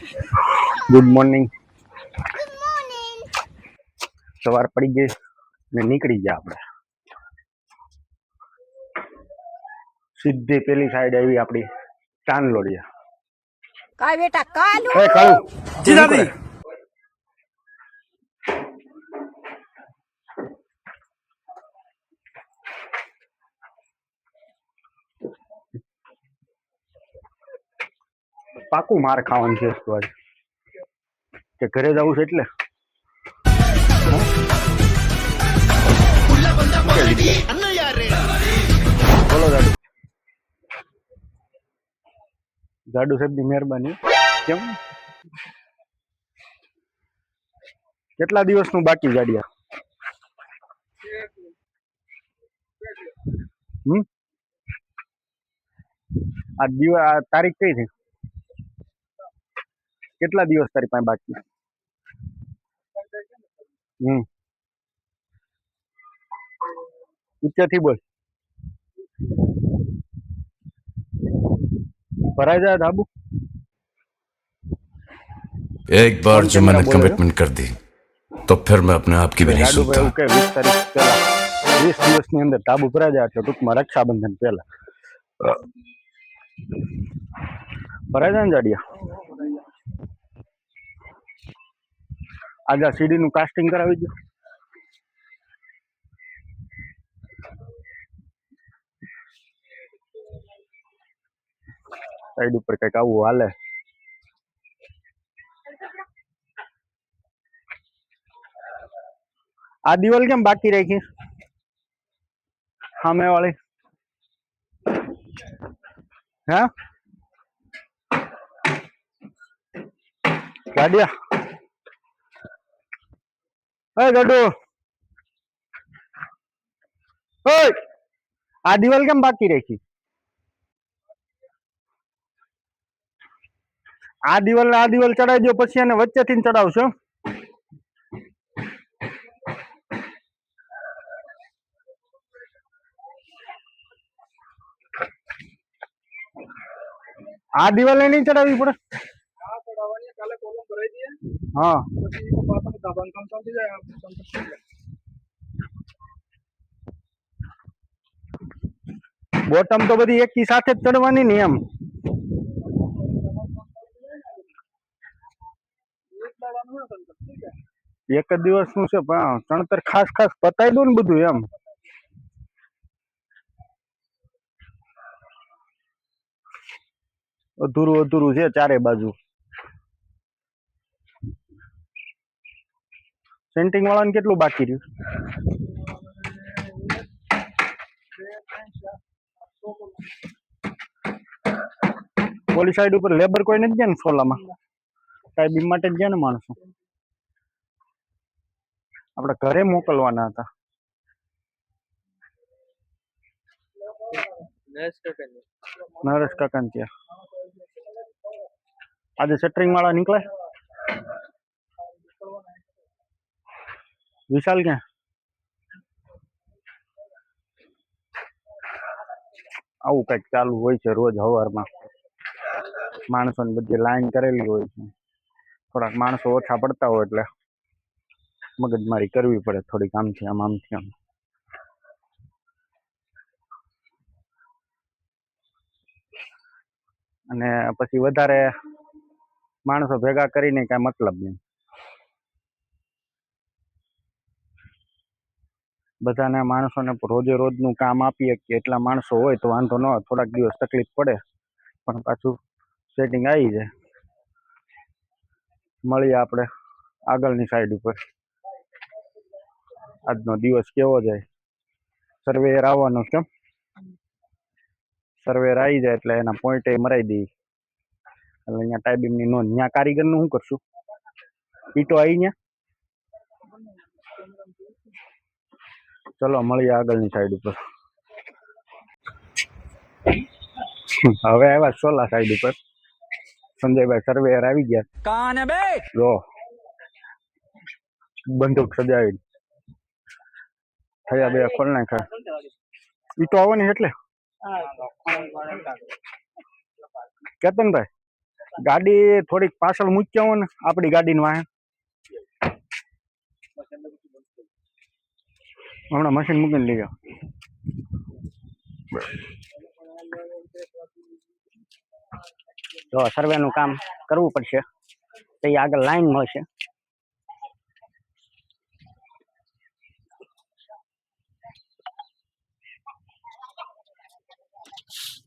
Good morning. સવાર પડી ગઈ ને નીકળી ગયા આપણે સીધી પેલી સાઈડ આવી આપણી ચાંદલોડિયા. काय बेटा कालू એ કાળુ जी दादी। પાકું માર ખાવાનું છે તો આજ કે ઘરે જવું છે એટલે બોલો જાડુ. જાડુ સાહેબની મહેરબાની. કેમ કેટલા દિવસનું બાકી જાડિયા? આ તારીખ કઈ છે? કેટલા દિવસ તારી પાસે બાકી? ઊંચેથી બોલ. ભરાઈ જાય ધાબુ? एक बार कौन जो कैमरा मैंने बोल रहे हो? कमिटमेंट कर दी तो फिर मैं अपने आप की भी नहीं જાડુ सुनता। એવું કે 20 તારીખ પહેલા 20 દિવસની અંદર ધાબુ ભરાઈ જાય એટલે ટૂંકમાં રક્ષાબંધન પહેલા ભરાઈ જાય ને જાડિયા. આજે આ સીડી નું કાસ્ટિંગ કરાવી દો. સાઈડ ઉપર કઈક આવું હાલે. આ દિવાલ કેમ બાકી રાખી સામે વાળી? હે ગાડિયા? એ ગાડુ ઓય આ દિવાલ કેમ બાકી રાખી? આ દિવાલ ચડાવી દો પછી એને વચ્ચેથી ચડાવશો. આ દિવાલ નહીં ચડાવવી પડે? હા બોટમ તો બધી એકી સાથે જ ચડવાની ને એમ. એક જ દિવસ નું છે પણ ચણતર ખાસ પતાવી દો ને બધું એમ. અધૂરું છે ચારે બાજુ. સેન્ટિંગ વાળાને કેટલું બાકી રહ્યું? પોલી સાઈડ ઉપર લેબર કોઈ નથી ગયા ને સોલામાં? કઈ બીમ માટે જ ગયા ને માણસો? આપણે ઘરે મોકલવાના હતા. નરેશ કાકા ત્યાં આજે શટરિંગ વાળા નીકળે. વિશાલ ક્યાં? આવું કઈક ચાલુ હોય છે રોજ સવારમાં. માણસોની બધી લાઈન કરેલી હોય છે. થોડાક માણસો ઓછા પડતા હોય એટલે મગજમારી કરવી પડે થોડીક, આમથી આમ. અને પછી વધારે માણસો ભેગા કરીને કઈ મતલબ નહીં. બધાને માણસોને રોજે રોજનું કામ આપીએ કે એટલા માણસો હોય તો વાંધો ન હોય, થોડાક દિવસ તકલીફ પડે પણ પાછું સેટિંગ આવી જાય. મળીએ આપણે આગળની સાઈડ ઉપર. આજનો દિવસ કેવો જાય? સર્વેયર આવવાનો કેમ? સર્વેયર આવી જાય એટલે એના પોઈન્ટે મરાઈ દઈ એટલે અહીંયા ટાઈબીમની નોંધ. ત્યાં કારીગરનું શું કરશું? ઈટો આવી ત્યાં? ચલો મળીએ આગળની સાઈડ ઉપર. હવે આવ્યા સોલા સાઈડ ઉપર. સંજયભાઈ સર્વેયર આવી ગયા. कौन है बे? જો બંદૂક સજાવી થયા બે ખોલ નાખ્યા. ઈટો આવવાની એટલે કેતનભાઈ ગાડી થોડીક પાછળ મૂક્યા હો ને આપણી ગાડીની વાહે હમણાં મશીન મૂકીને લઈ જાઓ. જો સર્વે નું કામ કરવું પડશે તો એ આગળ લાઈન મળશે.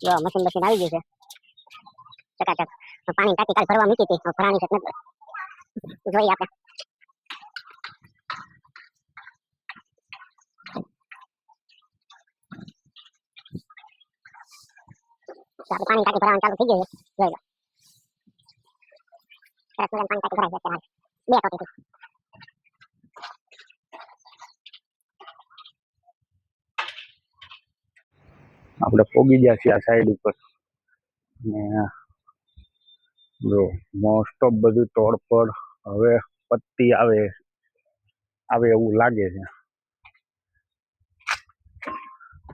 જો મશીન આવી ગયું છે ચકાચક. પાણી ટાંકી કાલ ભરવા મૂકી હતી, ભરાણી છે નથી. જોઈએ આપણે પાણી ટાંકી ભરવાનું ચાલુ થઈ ગયું છે. જોઈ લો સરસ મજાનું પાણી ટાંકી ભરાય છે અત્યારે. 2 ટોટી આપણે પોગી ગયા છીએ આ સાઈડ ઉપર ને જો મોસ્ટ ઓફ બધું તોડફોડ હવે પત્તી આવે એવું લાગે છે.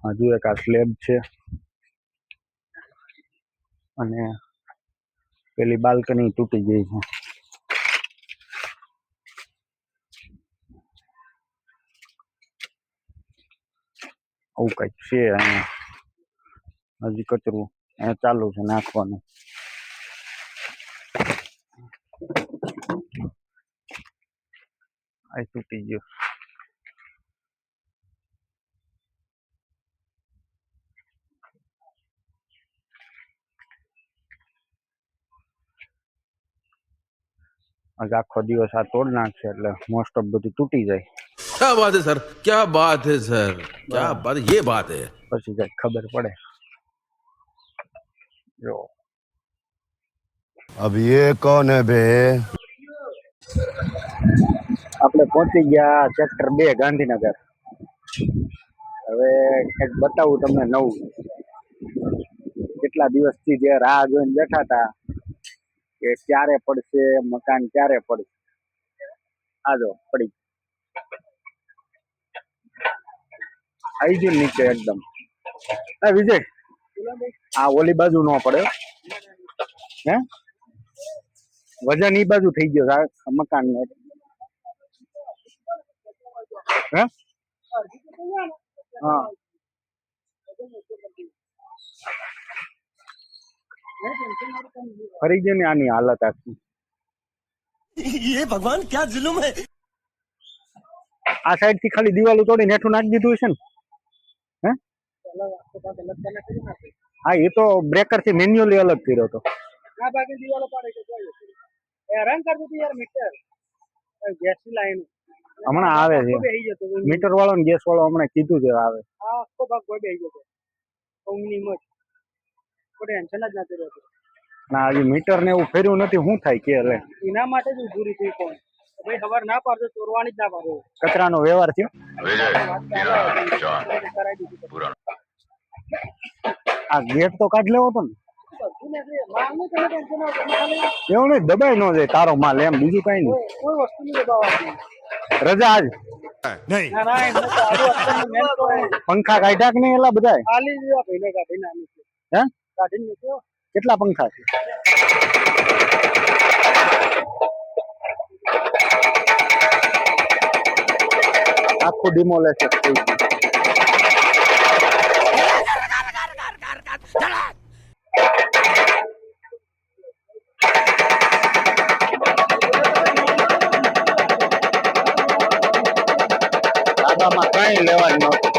હજુ એક આ સ્લેબ છે અને પેલી બાલ્કની તૂટી ગઈ છે. આવું કઈક છે અહીંયા. હજી કચરું અહીંયા ચાલુ છે નાખવાનું. આ તૂટી ગયો. आज आखो दिवस आ तोड़ नाखशे એટલે મોસ્ટ ઓફ બધું તૂટી જાય. क्या बात है सर, क्या बात है सर, क्या बात, ये बात है. પછી કઈ ખબર પડે. જો अब ये कौन है बे? આપણે પહોંચી ગયા સેક્ટર 2 ગાંધીનગર. હવે એક બતાવું તમને નવું. કેટલા દિવસથી જે રાહ જોઈને બેઠા હતા કે ક્યારે પડશે મકાન, ક્યારે પડશે. આ જો પડી આવી ગયું નીચે એકદમ. હા વિજય, આ ઓલી બાજુ ન પડે હે, વજન ઈ બાજુ થઈ ગયો આ મકાન ને હે. હા ફરી ગઈ ને આની હાલત આખી. ये भगवान क्या जुल्म है? આ સાઈડ થી ખાલી દિવાલો તોડી નેઠું નાખી દીધું છે ને હે. હા એ તો બ્રેકર થી મેન્યુઅલી અલગ કર્યો હતો. આ બાકી દિવાલો પાડે છે હેરાન કરતું હતું યાર. મીટર ગેસ ની લાઈન હમણાં આવે છે. મીટર વાળો ને ગેસ વાળો હમણાં કીધું છે આવે. આ આખો ભાગ કોઈ બેહી ગયો કોંગની મત કોઈ ટેન્શન જ નથી રહેતું. ના હજી મીટર ને એવું ફેર્યું નથી. શું થાય કે લે એના માટે જ ઉભુરી થઈ કોણ ભાઈ ખબર ના પડતો ચોરવાની જ ના પડે. કચરાનો વ્યવહાર થયો. આ ગેટ તો કાઢ લેવો તો ને. એવું નહીં દબાઈ ન જાય તારો માલ એમ, બીજું કઈ નહીં. કોઈ વસ્તુ નહીં દબાવવાની. રજા આજ नहीं. પંખા કાઢ્યા કે નહીં એલા બધા खाली भाई काढ़ी ना હે काढ़ी नहीं કેટલા પંખા છે? આખું ડિમોલેશન થઈ ગયું. દાદામાં કઈ લેવા જ નહોતું.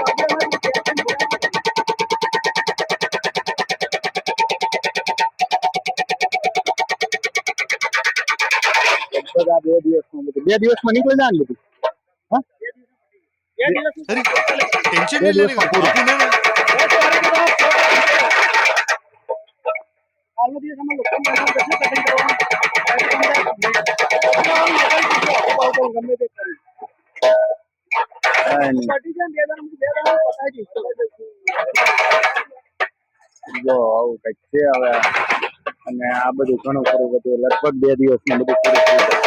બધા 2 દિવસમાં બધું 2 દિવસમાં નીકળી જાય ને બધું. હા अरे टेंशन 2 नहीं लेने का. દિવસમાં પૂરું. बापू ने જો આવું કઈક છે હવે. અને આ બધું ઘણું ખરું બધું લગભગ 2 દિવસમાં બધું પૂરું થઈ જશે.